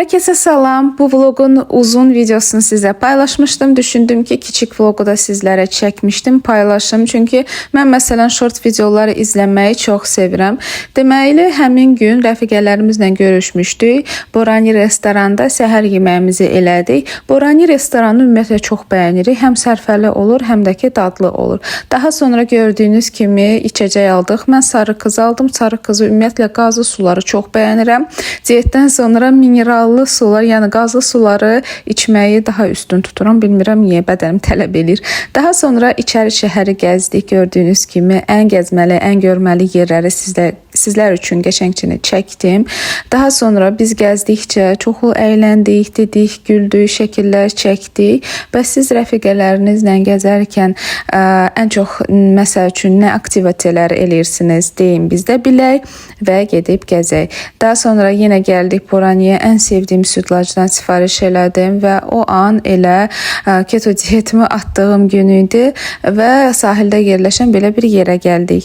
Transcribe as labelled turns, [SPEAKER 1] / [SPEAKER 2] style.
[SPEAKER 1] Herkese salam. Bu vlogun uzun videosunu size paylaşmıştım. Düşündüm ki küçük vlogu da sizlere çekmiştim, paylaşım. Çünkü mən məsələn short videoları izləməyi çox sevirəm. Deməli, həmin gün rəfiqələrimizlə görüşmüşdük. Borani restoranda səhər yeməyimizi elədik. Borani restoranını ümumiyyətlə çox bəyənirik. Həm sərfəli olur, həm də ki dadlı olur. Daha sonra gördüyünüz kimi içəcək aldıq. Mən sarı qız aldım. Sarı qızı ümumiyyətlə qazlı suları çox bəyənirəm. Diyetdən sonra minerallı sular, yəni qazlı suları içməyi daha üstün tuturam. Bilmirəm niyə bədənim tələb edir. Daha sonra içəri şəhəri gəzdik. Gördüyünüz kimi ən gəzməli, ən görməli yerləri sizlər üçün qəşəngçini çəkdim. Daha sonra biz gəzdikcə çoxlu əyləndik, dedik, güldük, şəkillər çəkdik. Bəs siz rəfiqələrinizlə gəzərkən ən çox məsəl üçün nə aktivitetlər eləyirsiniz deyin, biz də bilək və gedib gəzək. Daha sonra yenə gəldik Boraniyə, ən sevdiyim sütlacdan sifariş elədim və o an elə keto diyetimi atdığım gün idi və sahildə yerləşən belə bir yerə gəldik.